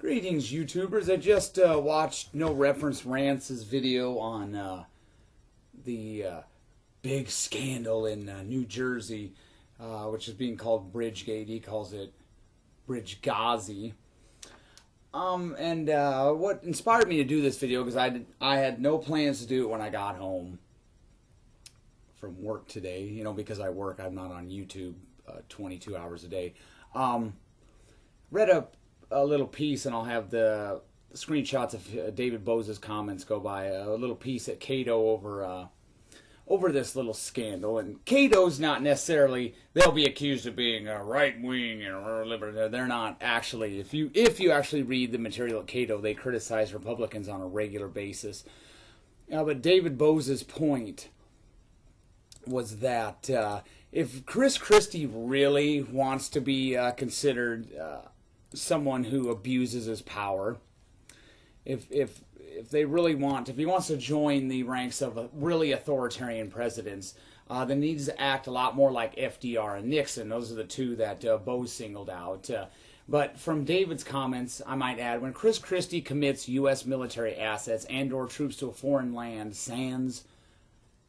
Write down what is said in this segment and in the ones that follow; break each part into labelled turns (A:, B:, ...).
A: Greetings, YouTubers. I just watched No Reference Rants' video on the big scandal in New Jersey, which is being called Bridgegate. He calls it Bridgeghazi. What inspired me to do this video, because I had no plans to do it when I got home from work today. You know, because I work, I'm not on YouTube 22 hours a day. Read a little piece, and I'll have the screenshots of David Bose's comments go by. A little piece at Cato over this little scandal. And Cato's not necessarily, they'll be accused of being a right-wing or liberal. They're not actually. If you actually read the material at Cato, they criticize Republicans on a regular basis. But David Bose's point was that if Chris Christie really wants to be considered someone who abuses his power, if they really want, if he wants to join the ranks of really authoritarian presidents, then he needs to act a lot more like FDR and Nixon. Those are the two that Bose singled out. But from David's comments, I might add, when Chris Christie commits U.S. military assets and or troops to a foreign land, sans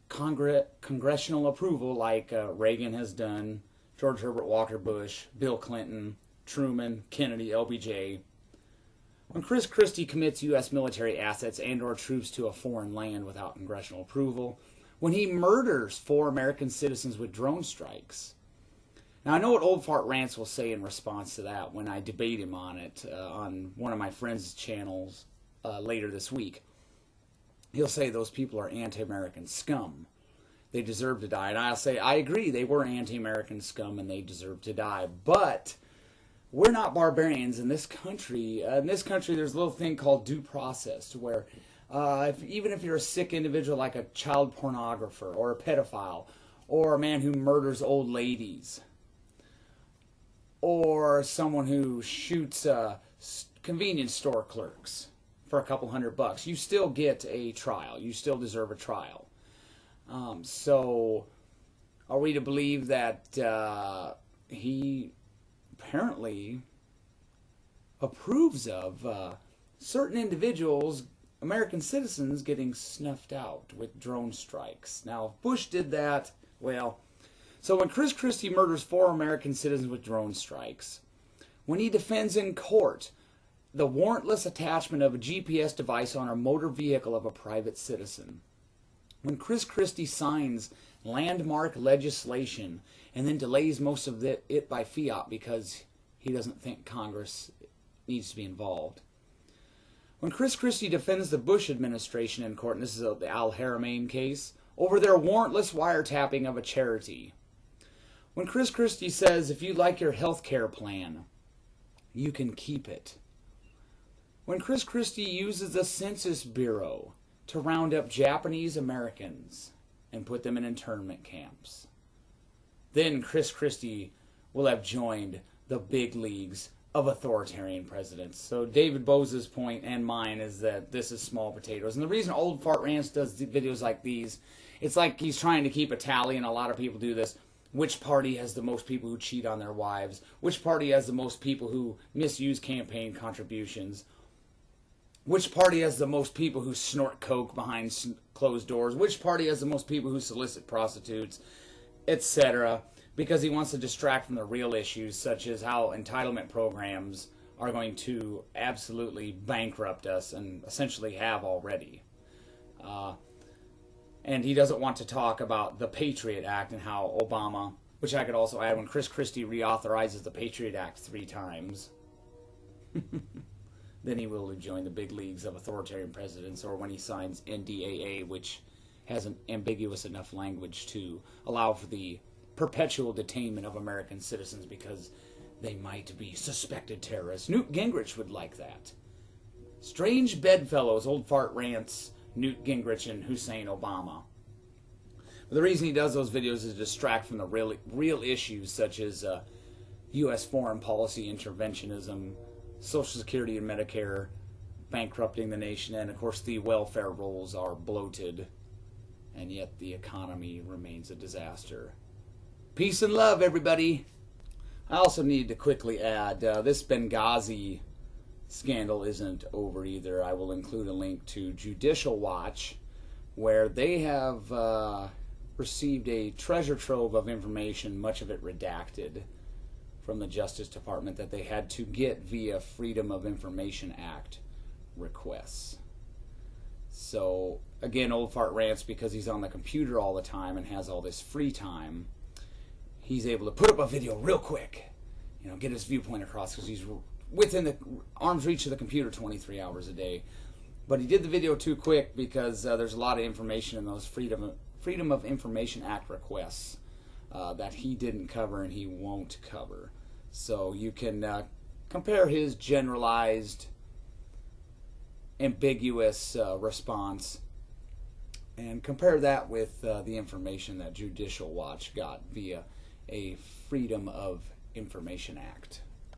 A: congressional approval, like Reagan has done, George Herbert Walker Bush, Bill Clinton, Truman, Kennedy, LBJ. When Chris Christie commits U.S. military assets and or troops to a foreign land without congressional approval, when he murders 4 American citizens with drone strikes. Now, I know what Old Fart Rants will say in response to that when I debate him on it on one of my friends' channels later this week. He'll say those people are anti-American scum. They deserve to die. And I'll say, I agree, they were anti-American scum and they deserve to die. But we're not barbarians in this country. In this country, there's a little thing called due process, to where even if you're a sick individual like a child pornographer or a pedophile or a man who murders old ladies or someone who shoots convenience store clerks for a couple $100, you still get a trial. You still deserve a trial. So are we to believe that he apparently approves of certain individuals, American citizens, getting snuffed out with drone strikes? Now, if Bush did that, well, so when Chris Christie murders 4 American citizens with drone strikes, when he defends in court the warrantless attachment of a GPS device on a motor vehicle of a private citizen, when Chris Christie signs landmark legislation and then delays most of it by fiat because he doesn't think Congress needs to be involved. When Chris Christie defends the Bush administration in court, and this is the Al Haramain case, over their warrantless wiretapping of a charity. When Chris Christie says, if you like your health care plan, you can keep it. When Chris Christie uses the Census Bureau to round up Japanese Americans and put them in internment camps, then Chris Christie will have joined the big leagues of authoritarian presidents. So David Bose's point and mine is that this is small potatoes. And the reason Old Fart Rants does videos like these, it's like he's trying to keep a tally, and a lot of people do this. Which party has the most people who cheat on their wives? Which party has the most people who misuse campaign contributions? Which party has the most people who snort coke behind closed doors? Which party has the most people who solicit prostitutes, etc.? Because he wants to distract from the real issues, such as how entitlement programs are going to absolutely bankrupt us, and essentially have already. And he doesn't want to talk about the Patriot Act and how Obama, which I could also add, when Chris Christie reauthorizes the Patriot Act 3 times, then he will join the big leagues of authoritarian presidents, or when he signs NDAA, which has an ambiguous enough language to allow for the perpetual detainment of American citizens because they might be suspected terrorists. Newt Gingrich would like that. Strange bedfellows, Old Fart Rants, Newt Gingrich and Hussein Obama. But the reason he does those videos is to distract from the real issues, such as U.S. foreign policy interventionism, Social Security and Medicare bankrupting the nation, and of course the welfare rolls are bloated, and yet the economy remains a disaster. Peace and love, everybody. I also need to quickly add, this Benghazi scandal isn't over either. I will include a link to Judicial Watch, where they have received a treasure trove of information, much of it redacted, from the Justice Department that they had to get via Freedom of Information Act requests. So again, Old Fart Rants, because he's on the computer all the time and has all this free time, he's able to put up a video real quick, get his viewpoint across, because he's within the arm's reach of the computer 23 hours a day. But he did the video too quick, because there's a lot of information in those Freedom of Information Act requests that he didn't cover and he won't cover. So you can compare his generalized, ambiguous response and compare that with the information that Judicial Watch got via a Freedom of Information Act.